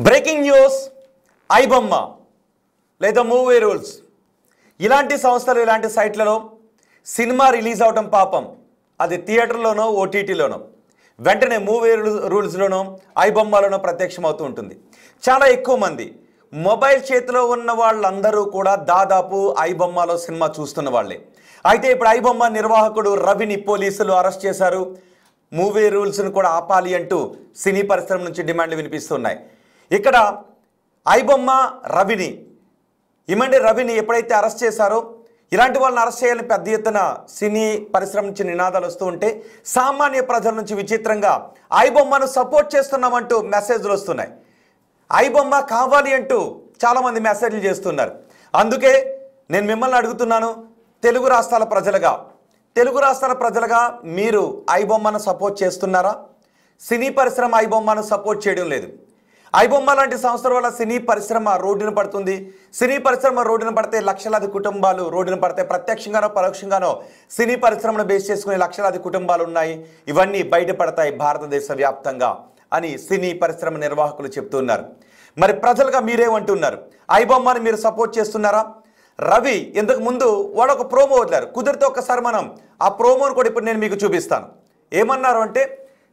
Breaking news iBomma లేదా movie rules ఇలాంటి సంస్థలు ఇలాంటి సైట్లలో సినిమా రిలీజ్ అవటం పాపం అది థియేటర్లోనో ఓటీటీలోనో వెంటనే మూవీ రూల్స్లోనో ఐబొమ్మలోనో ప్రత్యక్షమవుతూ ఉంటుంది. చాలా ఎక్కువ మంది మొబైల్ చేతిలో ఉన్న వాళ్ళందరూ కూడా దాదాపు ఐబొమ్మలో సినిమా చూస్తున్న వాళ్ళే. అయితే ఇప్పుడు ఐబొమ్మ నిర్వాహకుడు రవిని పోలీసులు అరెస్ట్ చేశారు. మూవీ రూల్స్ను కూడా ఆపాలి అంటూ సినీ పరిశ్రమ నుంచి డిమాండ్లు వినిపిస్తున్నాయి. ఇక్కడ ఐబొమ్మ రవిని ఎప్పుడైతే అరెస్ట్ చేశారో ఇలాంటి వాళ్ళని అరెస్ట్ చేయాలని పెద్ద ఎత్తున సినీ పరిశ్రమ నుంచి నినాదాలు వస్తూ ఉంటే సామాన్య ప్రజల నుంచి విచిత్రంగా ఐబొమ్మను సపోర్ట్ చేస్తున్నామంటూ మెసేజ్లు వస్తున్నాయి. ఐబొమ్మ కావాలి అంటూ చాలామంది మెసేజ్లు చేస్తున్నారు. అందుకే నేను మిమ్మల్ని అడుగుతున్నాను, తెలుగు రాష్ట్రాల ప్రజలుగా మీరు ఐబొమ్మను సపోర్ట్ చేస్తున్నారా? సినీ పరిశ్రమ ఐబొమ్మను సపోర్ట్ చేయడం లేదు. ఐబొమ్మ లాంటి సంస్థల వల్ల సినీ పరిశ్రమ రోడ్డున పడుతుంది. సినీ పరిశ్రమ రోడ్డున పడితే లక్షలాది కుటుంబాలు రోడ్డున పడితే ప్రత్యక్షంగానో పరోక్షంగానో సినీ పరిశ్రమను బేస్ చేసుకునే లక్షలాది కుటుంబాలు ఉన్నాయి. ఇవన్నీ బయటపడతాయి భారతదేశ వ్యాప్తంగా అని సినీ పరిశ్రమ నిర్వాహకులు చెప్తున్నారు. మరి ప్రజలుగా మీరేమంటున్నారు? ఐబొమ్మని మీరు సపోర్ట్ చేస్తున్నారా? రవి ఇంతకు ముందు వాడు ఒక ప్రోమో వదిలారు. కుదిరితే ఒక్కసారి మనం ఆ ప్రోమోను కూడా ఇప్పుడు నేను మీకు చూపిస్తాను. ఏమన్నారు అంటే,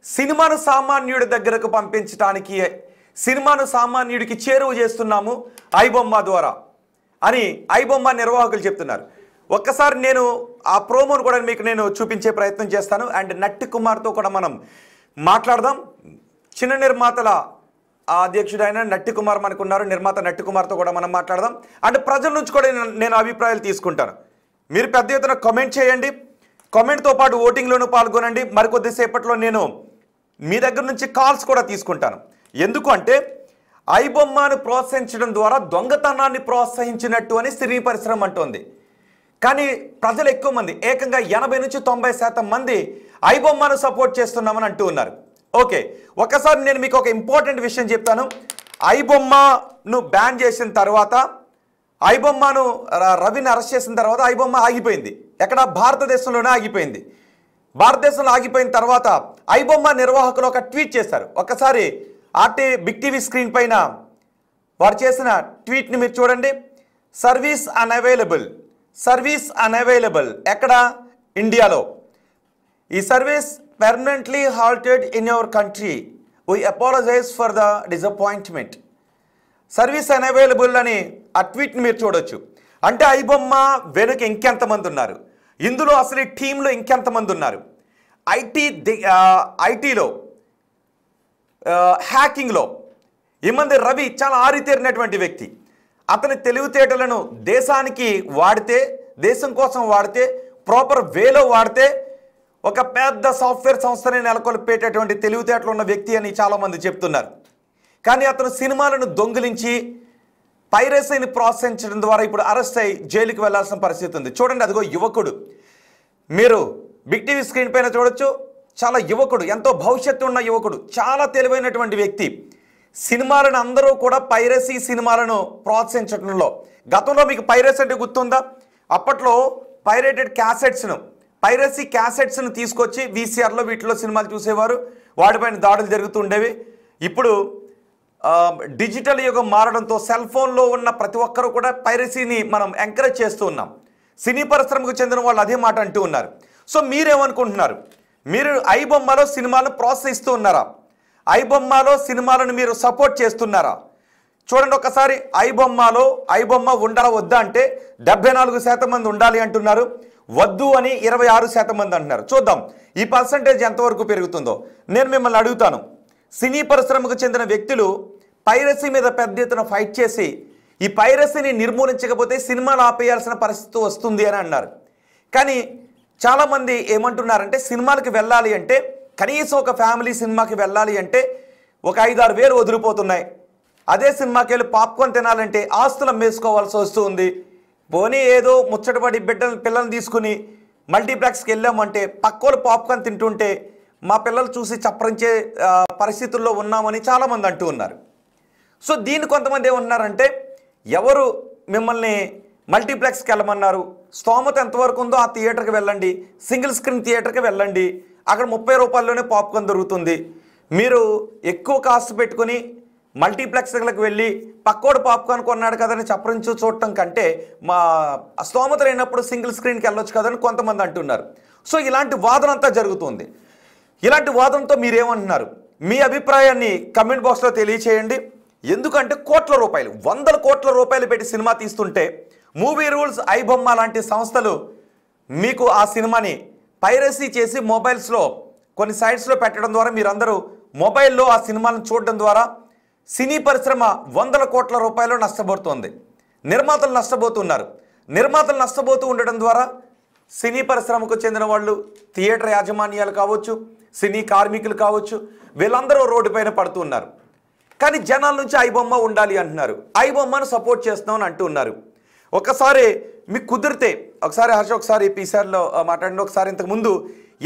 సినిమాను సామాన్యుడి దగ్గరకు పంపించడానికి సినిమాను సామాన్యుడికి చేరువ చేస్తున్నాము ఐబొమ్మ ద్వారా అని ఐబొమ్మ నిర్వాహకులు చెప్తున్నారు. ఒక్కసారి నేను ఆ ప్రోమోను కూడా మీకు నేను చూపించే ప్రయత్నం చేస్తాను. అండ్ నట్టి కుమార్తో కూడా మనం మాట్లాడదాం. చిన్న నిర్మాతల అధ్యక్షుడైన నట్టి కుమార్ మనకున్నారు. నిర్మాత నట్టి కుమార్తో కూడా మనం మాట్లాడదాం. అండ్ ప్రజల నుంచి కూడా నేను అభిప్రాయాలు తీసుకుంటాను. మీరు పెద్ద ఎత్తున కామెంట్ చేయండి. కామెంట్తో పాటు ఓటింగ్లోనూ పాల్గొనండి. మరికొద్దిసేపట్లో నేను మీ దగ్గర నుంచి కాల్స్ కూడా తీసుకుంటాను. ఎందుకు అంటే ఐబొమ్మను ప్రోత్సహించడం ద్వారా దొంగతనాన్ని ప్రోత్సహించినట్టు అని సినీ పరిశ్రమ అంటోంది. కానీ ప్రజలు ఎక్కువ మంది ఏకంగా 80 నుంచి 90% మంది ఐబొమ్మను సపోర్ట్ చేస్తున్నామని అంటూ ఉన్నారు. ఓకే, ఒకసారి నేను మీకు ఒక ఇంపార్టెంట్ విషయం చెప్తాను. ఐబొమ్మను బ్యాన్ చేసిన తర్వాత ఐబొమ్మను రవిని అరెస్ట్ చేసిన తర్వాత ఐబొమ్మ ఆగిపోయింది. ఎక్కడ? భారతదేశంలోనే ఆగిపోయింది. భారతదేశంలో ఆగిపోయిన తర్వాత ఐబొమ్మ నిర్వాహకులు ఒక ట్వీట్ చేశారు. ఒకసారి బిగ్ టీవీ స్క్రీన్ పైన వారు చేసిన ట్వీట్ని మీరు చూడండి. సర్వీస్ అన్అవైలబుల్ ఎక్కడ? ఇండియాలో. ఈ service permanently halted in your country. We apologize for the disappointment. Service unavailable అని ఆ ట్వీట్ని మీరు చూడొచ్చు. అంటే ఐబొమ్మ వెనుక ఇంకెంతమంది ఉన్నారు, ఇందులో అసలు ఈ టీంలో ఇంకెంతమంది ఉన్నారు, ఐటీలో హ్యాకింగ్లో ఈ మంది రవి చాలా ఆరితేరినటువంటి వ్యక్తి. అతని తెలివితేటలను దేశం కోసం వాడితే ప్రాపర్ వేలో వాడితే ఒక పెద్ద సాఫ్ట్వేర్ సంస్థని నెలకొల్పేటటువంటి తెలివితేటలు ఉన్న వ్యక్తి అని చాలామంది చెప్తున్నారు. కానీ అతను సినిమాలను దొంగిలించి పైరసీని ప్రోత్సహించడం ద్వారా ఇప్పుడు అరెస్ట్ అయ్యి జైలుకి వెళ్లాల్సిన పరిస్థితి ఉంది. చూడండి, అదిగో యువకుడు. మీరు బిగ్ టీవీ స్క్రీన్ పైన చూడొచ్చు. చాలా యువకుడు, ఎంతో భవిష్యత్తు ఉన్న యువకుడు, చాలా తెలివైనటువంటి వ్యక్తి. సినిమాలను అందరూ కూడా పైరసీ సినిమాలను ప్రోత్సహించడంలో, గతంలో మీకు పైరసీ అంటే గుర్తుందా? అప్పట్లో పైరసీ క్యాసెట్స్ను తీసుకొచ్చి వీసీఆర్లో వీటిలో సినిమాలు చూసేవారు. వాటిపైన దాడులు జరుగుతూ ఉండేవి. ఇప్పుడు డిజిటల్ యుగం మారడంతో సెల్ ఫోన్లో ఉన్న ప్రతి ఒక్కరూ కూడా పైరసీని మనం ఎంకరేజ్ చేస్తూ ఉన్నాం. సినీ పరిశ్రమకు చెందిన వాళ్ళు అదే మాట అంటూ ఉన్నారు. సో మీరేమనుకుంటున్నారు? మీరు ఐబొమ్మలో సినిమాలను ప్రోత్సహిస్తూ ఉన్నారా? ఐబొమ్మలో సినిమాలను మీరు సపోర్ట్ చేస్తున్నారా? చూడండి ఒకసారి. ఐబొమ్మ ఉండాలా వద్దా అంటే 74% మంది ఉండాలి అంటున్నారు. వద్దు అని 26% మంది అంటున్నారు. చూద్దాం ఈ పర్సంటేజ్ ఎంతవరకు పెరుగుతుందో. నేను మిమ్మల్ని అడుగుతాను, సినీ పరిశ్రమకు చెందిన వ్యక్తులు పైరసీ మీద పెద్ద ఎత్తున ఫైట్ చేసి ఈ పైరసీని నిర్మూలించకపోతే సినిమాలు ఆపేయాల్సిన పరిస్థితి వస్తుంది అని అన్నారు. కానీ చాలామంది ఏమంటున్నారంటే, సినిమాలకి వెళ్ళాలి అంటే కనీసం ఒక ఫ్యామిలీ సినిమాకి వెళ్ళాలి అంటే ఒక 5-6 వేలు వదిలిపోతున్నాయి. అదే సినిమాకి వెళ్ళి పాప్కార్న్ తినాలంటే ఆస్తులు అమ్మేసుకోవాల్సి వస్తుంది. పోనీ ఏదో ముచ్చటపడి పిల్లల్ని తీసుకుని మల్టీప్లెక్స్కి వెళ్ళామంటే పక్కోళ్ళు పాప్కార్న్ తింటుంటే మా పిల్లలు చూసి చప్పరించే పరిస్థితుల్లో ఉన్నామని చాలామంది అంటూ ఉన్నారు. సో దీన్ని కొంతమంది ఏమన్నారంటే, ఎవరు మిమ్మల్ని మల్టీప్లెక్స్కి వెళ్ళమన్నారు? స్తోమత ఎంతవరకు ఉందో ఆ థియేటర్కి వెళ్ళండి, సింగిల్ స్క్రీన్ థియేటర్కి వెళ్ళండి. అక్కడ 30 రూపాయల్లోనే పాప్కార్న్ దొరుకుతుంది. మీరు ఎక్కువ కాస్ట్ పెట్టుకుని మల్టీప్లెక్స్లకు వెళ్ళి పక్కోడు పాప్కార్న్ కొన్నాడు కదని చప్పరించి చూడటం కంటే మా స్తోమత లేనప్పుడు సింగిల్ స్క్రీన్కి వెళ్ళొచ్చు కదని కొంతమంది అంటున్నారు. సో ఇలాంటి వాదన అంతా జరుగుతుంది. ఇలాంటి వాదనతో మీరేమంటున్నారు? మీ అభిప్రాయాన్ని కమెంట్ బాక్స్లో తెలియచేయండి. ఎందుకంటే కోట్ల రూపాయలు, వందల కోట్ల రూపాయలు పెట్టి సినిమా తీస్తుంటే మూవీ రూల్స్, ఐబొమ్మ లాంటి సంస్థలు మీకు ఆ సినిమాని పైరసీ చేసి మొబైల్స్లో కొన్ని సైట్స్లో పెట్టడం ద్వారా మీరందరూ మొబైల్లో ఆ సినిమాలను చూడడం ద్వారా సినీ పరిశ్రమ వందల కోట్ల రూపాయలు నష్టపోతుంది. నిర్మాతలు నష్టపోతున్నారు. నిర్మాతలు నష్టపోతూ ఉండడం ద్వారా సినీ పరిశ్రమకు చెందిన వాళ్ళు, థియేటర్ యాజమాన్యాలు కావచ్చు, సినీ కార్మికులు కావచ్చు, వీళ్ళందరూ రోడ్డు పైన పడుతున్నారు. కానీ జనాల నుంచి ఐబొమ్మ ఉండాలి అంటున్నారు. ఐబొమ్మను సపోర్ట్ చేస్తున్నామని అంటున్నారు. ఒకసారి మీకు కుదిరితే ఒకసారి హర్ష ఒకసారి పీసీఆర్లో మాట్లాడిన ఒకసారి ఇంతకుముందు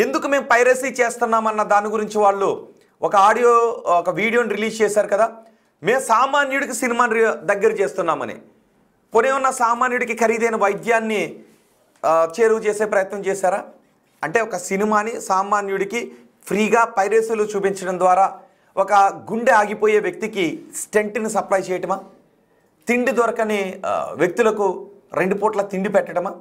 ఎందుకు మేము పైరసీ చేస్తున్నామన్న దాని గురించి వాళ్ళు ఒక వీడియోని రిలీజ్ చేశారు కదా. మేము సామాన్యుడికి సినిమాని దగ్గర చేస్తున్నామని. పోనీ ఉన్న సామాన్యుడికి ఖరీదైన వైద్యాన్ని చేరువ చేసే ప్రయత్నం చేశారా? అంటే ఒక సినిమాని సామాన్యుడికి ఫ్రీగా పైరసీలు చూపించడం ద్వారా ఒక గుండె ఆగిపోయే వ్యక్తికి స్టెంట్ని సప్లై చేయటమా? తిండి దొరకని వ్యక్తులకు 2 పూట్ల తిండి పెట్టడమా?